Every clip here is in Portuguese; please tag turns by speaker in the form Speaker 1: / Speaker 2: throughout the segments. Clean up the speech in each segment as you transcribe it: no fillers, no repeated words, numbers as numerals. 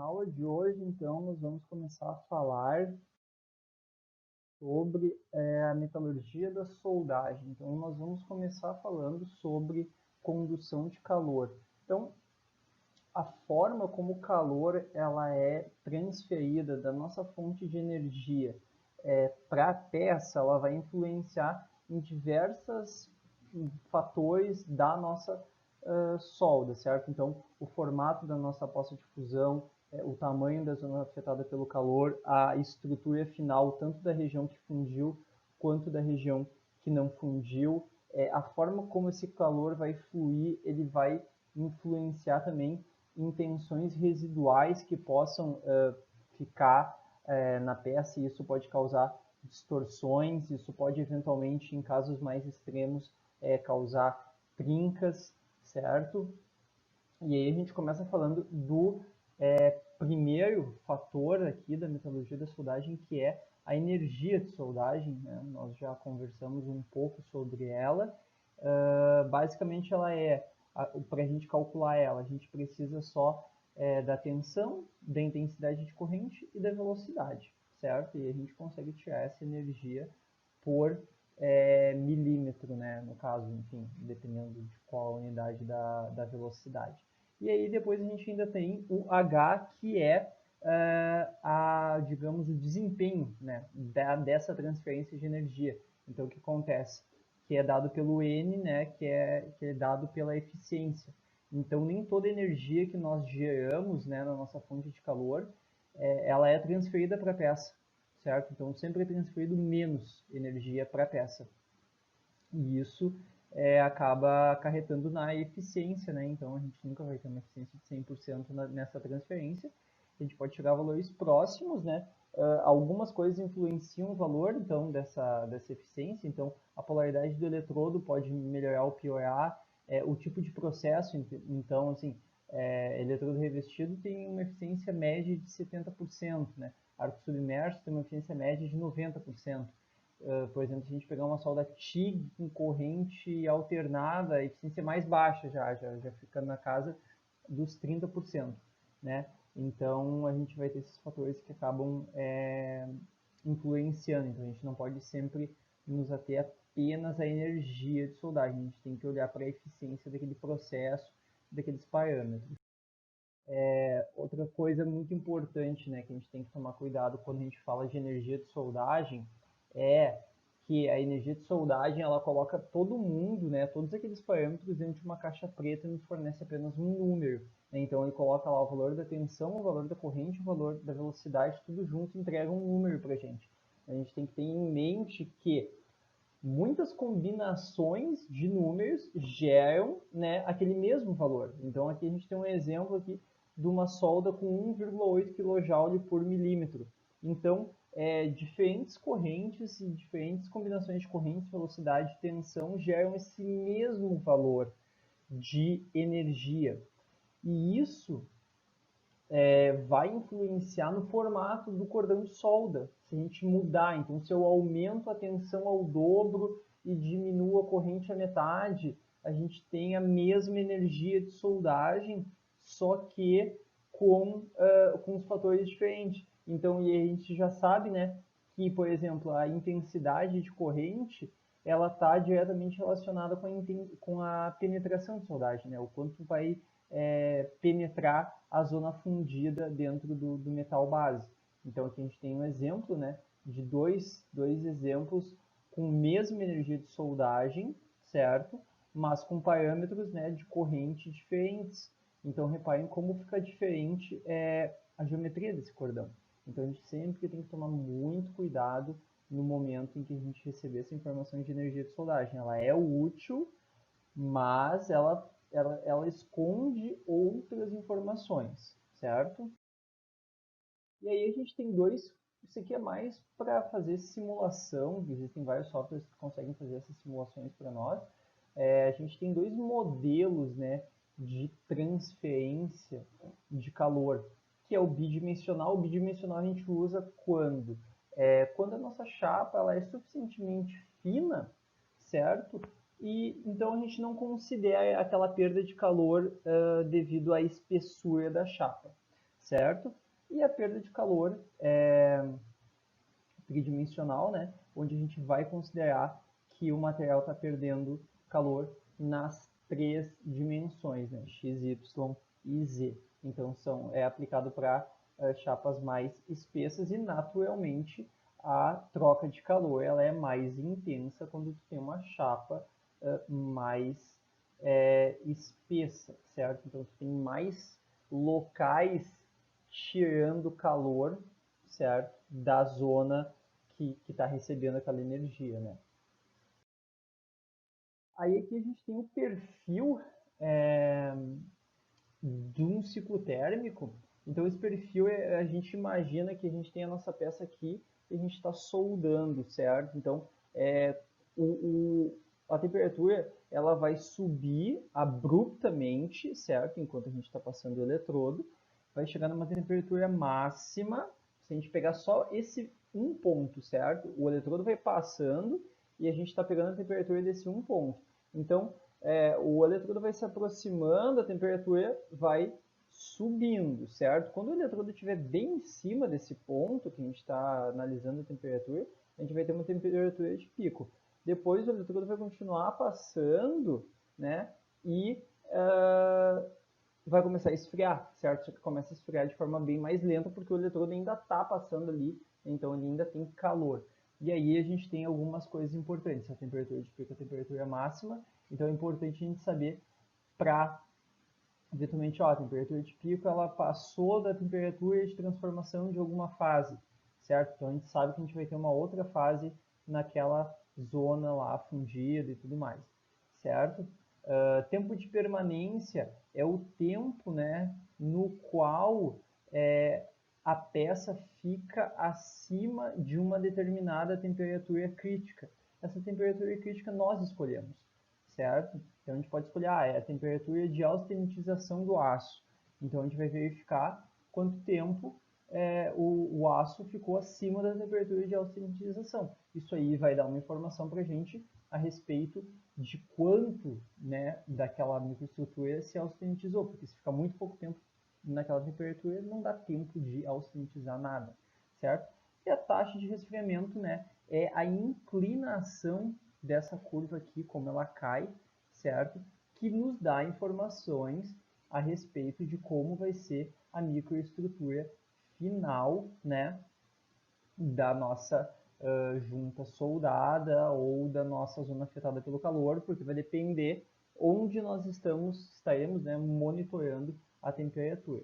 Speaker 1: aula de hoje, então, nós vamos começar a falar sobre a metalurgia da soldagem. Então, nós vamos começar falando sobre condução de calor. Então, a forma como o calor ela é transferida da nossa fonte de energia para a peça, ela vai influenciar em diversos fatores da nossa solda, certo? Então, o formato da nossa poça de fusão, o tamanho da zona afetada pelo calor, a estrutura final, tanto da região que fundiu, quanto da região que não fundiu, a forma como esse calor vai fluir, ele vai influenciar também em tensões residuais que possam ficar na peça, e isso pode causar distorções, isso pode eventualmente, em casos mais extremos, causar trincas, certo? E aí a gente começa falando do primeiro fator aqui da metalurgia da soldagem, que é a energia de soldagem, né? Nós já conversamos um pouco sobre ela. Basicamente ela para a gente calcular ela, a gente precisa só da tensão, da intensidade de corrente e da velocidade, certo? E a gente consegue tirar essa energia por milímetro, né? No caso, enfim, dependendo de qual unidade da velocidade. E aí depois a gente ainda tem o H, que é digamos, o desempenho, né, dessa transferência de energia. Então o que acontece? Que é dado pelo N, né, que é dado pela eficiência. Então nem toda energia que nós geramos, né, na nossa fonte de calor, ela é transferida para a peça, certo? Então sempre é transferido menos energia para a peça. E isso acaba acarretando na eficiência, né? Então a gente nunca vai ter uma eficiência de 100% nessa transferência. A gente pode chegar a valores próximos, né? Algumas coisas influenciam o valor, então, dessa eficiência. Então, a polaridade do eletrodo pode melhorar ou piorar. O tipo de processo, então, assim, eletrodo revestido tem uma eficiência média de 70%, né? Arco submerso tem uma eficiência média de 90%. Por exemplo, se a gente pegar uma solda TIG com corrente alternada, a eficiência é mais baixa já fica na casa dos 30%, né? Então, a gente vai ter esses fatores que acabam influenciando. Então, a gente não pode sempre nos ater apenas à energia de soldagem. A gente tem que olhar para a eficiência daquele processo, daqueles parâmetros. Outra coisa muito importante, né, que a gente tem que tomar cuidado quando a gente fala de energia de soldagem é que a energia de soldagem ela coloca todo mundo, né, todos aqueles parâmetros dentro de uma caixa preta e nos fornece apenas um número. Né? Então ele coloca lá o valor da tensão, o valor da corrente, o valor da velocidade, tudo junto e entrega um número para a gente. A gente tem que ter em mente que muitas combinações de números geram, né, aquele mesmo valor. Então aqui a gente tem um exemplo aqui de uma solda com 1,8 kJ por milímetro. Então, diferentes correntes e diferentes combinações de corrente, velocidade e tensão geram esse mesmo valor de energia. E isso vai influenciar no formato do cordão de solda, se a gente mudar. Então, se eu aumento a tensão ao dobro e diminuo a corrente à metade, a gente tem a mesma energia de soldagem, só que com os fatores diferentes. Então, e a gente já sabe, né, que, por exemplo, a intensidade de corrente, ela está diretamente relacionada com a penetração de soldagem, né, o quanto vai penetrar a zona fundida dentro do metal base. Então aqui a gente tem um exemplo, né, de dois exemplos com a mesma energia de soldagem, certo? Mas com parâmetros, né, de corrente diferentes. Então reparem como fica diferente a geometria desse cordão. Então a gente sempre tem que tomar muito cuidado no momento em que a gente receber essa informação de energia de soldagem. Ela é útil, mas ela esconde outras informações, certo? E aí a gente tem isso aqui é mais para fazer simulação, existem vários softwares que conseguem fazer essas simulações para nós. A gente tem dois modelos, né, de transferência de calor, que é o bidimensional. O bidimensional a gente usa quando? Quando a nossa chapa ela é suficientemente fina, certo? E então a gente não considera aquela perda de calor devido à espessura da chapa, certo? E a perda de calor tridimensional, né? Onde a gente vai considerar que o material está perdendo calor nas três dimensões, né? X, Y e Z. Então é aplicado para chapas mais espessas e naturalmente a troca de calor ela é mais intensa quando tu tem uma chapa mais espessa, certo? Então tu tem mais locais tirando calor, certo? Da zona que está recebendo aquela energia, né? Aí aqui a gente tem o perfil de um ciclo térmico. Então esse perfil a gente imagina que a gente tem a nossa peça aqui e a gente está soldando, certo? Então a temperatura ela vai subir abruptamente, certo? Enquanto a gente está passando o eletrodo, vai chegar numa temperatura máxima. Se a gente pegar só esse um ponto, certo? O eletrodo vai passando e a gente está pegando a temperatura desse um ponto. Então, o eletrodo vai se aproximando, a temperatura vai subindo, certo? Quando o eletrodo estiver bem em cima desse ponto que a gente está analisando a temperatura, a gente vai ter uma temperatura de pico. Depois o eletrodo vai continuar passando, né? E vai começar a esfriar, certo? Só que começa a esfriar de forma bem mais lenta porque o eletrodo ainda está passando ali, então ele ainda tem calor. E aí a gente tem algumas coisas importantes, a temperatura de pico, a temperatura máxima, então é importante a gente saber para eventualmente, ó, a temperatura de pico ela passou da temperatura de transformação de alguma fase, certo? Então a gente sabe que a gente vai ter uma outra fase naquela zona lá fundida e tudo mais, certo? Tempo de permanência é o tempo, né, no qual a peça fica acima de uma determinada temperatura crítica. Essa temperatura crítica nós escolhemos, certo? Então a gente pode escolher a temperatura de austenitização do aço. Então a gente vai verificar quanto tempo o aço ficou acima da temperatura de austenitização. Isso aí vai dar uma informação para a gente a respeito de quanto, né, daquela microestrutura se austenitizou, porque se ficar muito pouco tempo naquela temperatura, não dá tempo de austenitizar nada, certo? E a taxa de resfriamento, né, é a inclinação dessa curva aqui, como ela cai, certo? Que nos dá informações a respeito de como vai ser a microestrutura final, né, da nossa junta soldada ou da nossa zona afetada pelo calor, porque vai depender onde nós estaremos, né, monitorando a temperatura.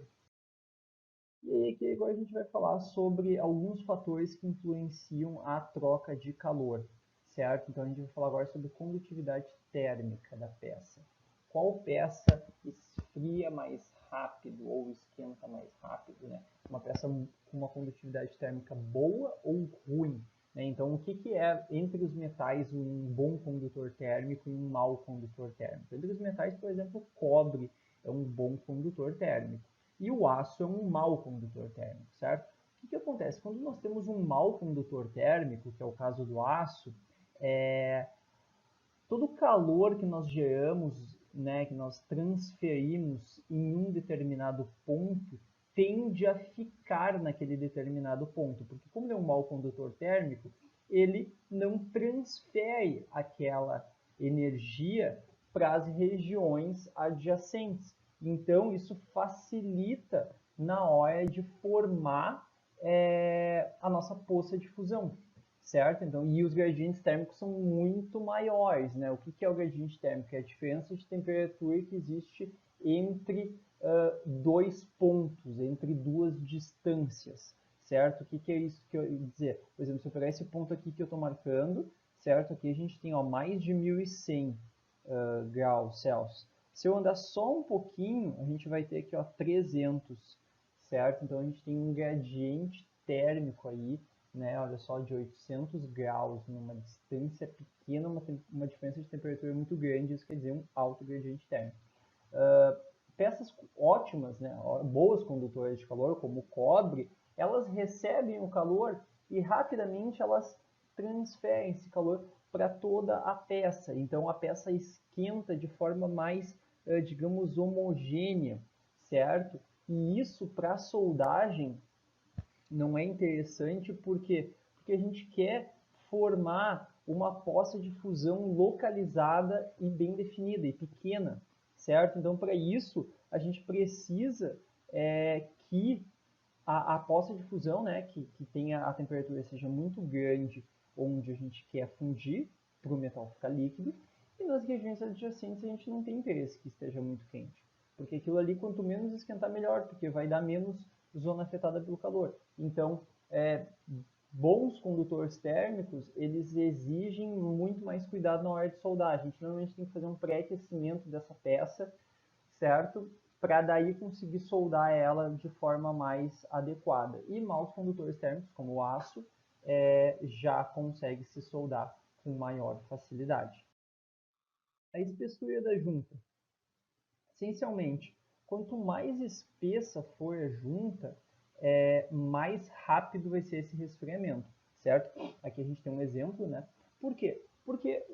Speaker 1: E aí aqui agora a gente vai falar sobre alguns fatores que influenciam a troca de calor, certo? Então a gente vai falar agora sobre condutividade térmica da peça. Qual peça esfria mais rápido ou esquenta mais rápido, né? Uma peça com uma condutividade térmica boa ou ruim, né? Então o que é entre os metais um bom condutor térmico e um mau condutor térmico? Entre os metais, por exemplo, o cobre é um bom condutor térmico. E o aço é um mau condutor térmico, certo? O que acontece? Quando nós temos um mau condutor térmico, que é o caso do aço, todo o calor que nós geramos, né, que nós transferimos em um determinado ponto, tende a ficar naquele determinado ponto, porque como ele é um mau condutor térmico, ele não transfere aquela energia para as regiões adjacentes. Então, isso facilita na hora de formar a nossa poça de fusão, certo? Então, e os gradientes térmicos são muito maiores, né? O que é o gradiente térmico? É a diferença de temperatura que existe entre dois pontos, entre duas distâncias, certo? O que é isso que eu ia dizer? Por exemplo, se eu pegar esse ponto aqui que eu estou marcando, certo? Aqui a gente tem ó, mais de 1100 graus Celsius. Se eu andar só um pouquinho, a gente vai ter aqui ó, 300, certo? Então a gente tem um gradiente térmico aí, né? Olha só, de 800 graus numa distância pequena, uma diferença de temperatura muito grande, isso quer dizer um alto gradiente térmico. Peças ótimas, né? Boas condutoras de calor, como o cobre, elas recebem o calor e rapidamente elas transferem esse calor para toda a peça. Então a peça esquenta de forma mais, digamos, homogênea, certo? E isso para soldagem não é interessante porque a gente quer formar uma poça de fusão localizada e bem definida e pequena, certo? Então, para isso, a gente precisa que a poça de fusão, né, que tenha a temperatura seja muito grande, onde a gente quer fundir para o metal ficar líquido, e nas regiões adjacentes a gente não tem interesse que esteja muito quente, porque aquilo ali, quanto menos esquentar, melhor, porque vai dar menos zona afetada pelo calor. Então, bons condutores térmicos, eles exigem muito mais cuidado na hora de soldar. A gente normalmente tem que fazer um pré-aquecimento dessa peça, certo? Para daí conseguir soldar ela de forma mais adequada. E maus condutores térmicos, como o aço, já consegue se soldar com maior facilidade. A espessura da junta. Essencialmente, quanto mais espessa for a junta, mais rápido vai ser esse resfriamento, certo? Aqui a gente tem um exemplo, né? Por quê? Porque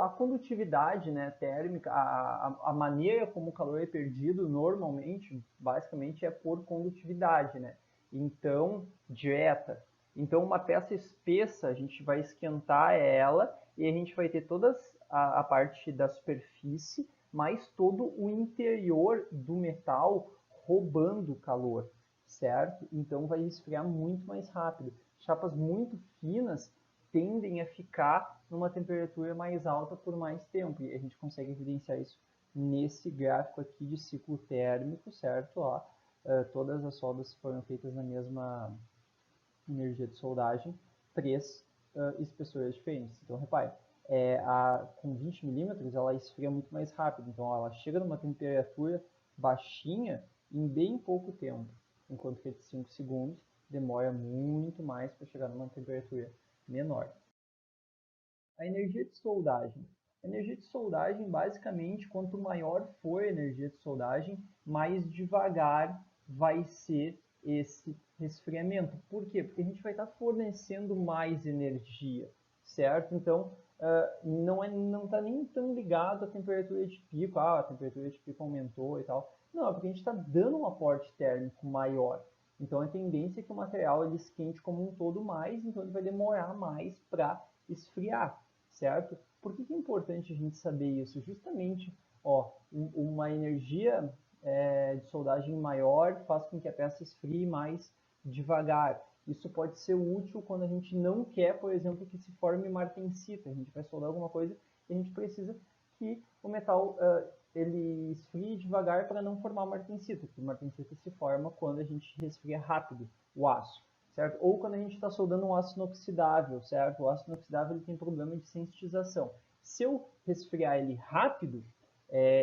Speaker 1: a condutividade, né, térmica, a maneira como o calor é perdido normalmente, basicamente, é por condutividade, né? Então, direta. Então, uma peça espessa, a gente vai esquentar ela e a gente vai ter toda a parte da superfície, mas todo o interior do metal roubando calor, certo? Então vai esfriar muito mais rápido. Chapas muito finas tendem a ficar numa temperatura mais alta por mais tempo, e a gente consegue evidenciar isso nesse gráfico aqui de ciclo térmico, certo? Ó, todas as soldas foram feitas na mesma energia de soldagem, três espessuras diferentes. Então, repare, com 20 milímetros ela esfria muito mais rápido, então ela chega numa temperatura baixinha em bem pouco tempo, enquanto que a de 5 segundos demora muito mais para chegar numa temperatura menor. A energia de soldagem. A energia de soldagem, basicamente, quanto maior for a energia de soldagem, mais devagar vai ser esse resfriamento. Por quê? Porque a gente vai estar fornecendo mais energia, certo? Então, não está nem tão ligado à temperatura de pico, a temperatura de pico aumentou e tal. Não, é porque a gente está dando um aporte térmico maior. Então, a tendência é que o material ele esquente como um todo mais, então ele vai demorar mais para esfriar, certo? Por que é importante a gente saber isso? Justamente, ó, uma energia de soldagem maior faz com que a peça esfrie mais devagar. Isso pode ser útil quando a gente não quer, por exemplo, que se forme martensita. A gente vai soldar alguma coisa e a gente precisa que o metal ele esfrie devagar para não formar martensita, porque martensita se forma quando a gente resfria rápido o aço, certo? Ou quando a gente está soldando um aço inoxidável, certo? O aço inoxidável ele tem problema de sensitização. Se eu resfriar ele rápido,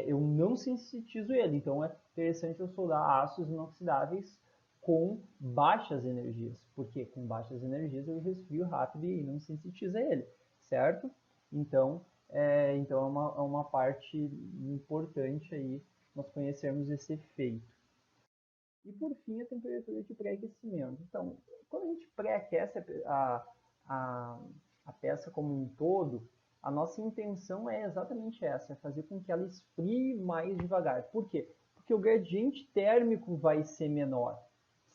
Speaker 1: eu não sensitizo ele, então é interessante eu soldar aços inoxidáveis com baixas energias, porque com baixas energias eu resfrio rápido e não sensitiza ele, certo? Então, então é uma parte importante aí nós conhecermos esse efeito. E por fim, a temperatura de pré-aquecimento. Então, quando a gente pré-aquece a, a peça como um todo, a nossa intenção é exatamente essa, é fazer com que ela esfrie mais devagar. Por quê? Porque o gradiente térmico vai ser menor,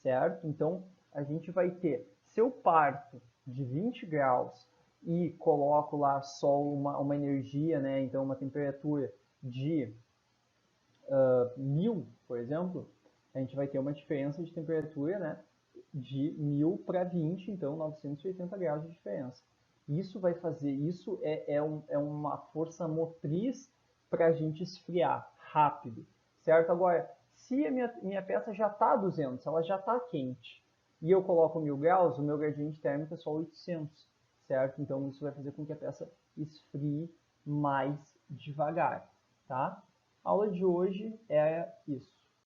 Speaker 1: certo? Então, a gente vai ter, se eu parto de 20 graus e coloco lá só uma energia, né? Então uma temperatura de 1000, por exemplo, a gente vai ter uma diferença de temperatura, né, de 1000 para 20, então 980 graus de diferença. Isso vai fazer, isso é uma força motriz para a gente esfriar rápido, certo? Agora, se a minha peça já está a 200, ela já está quente, e eu coloco 1000 graus, o meu gradiente térmico é só 800, certo? Então isso vai fazer com que a peça esfrie mais devagar, tá? A aula de hoje é isso.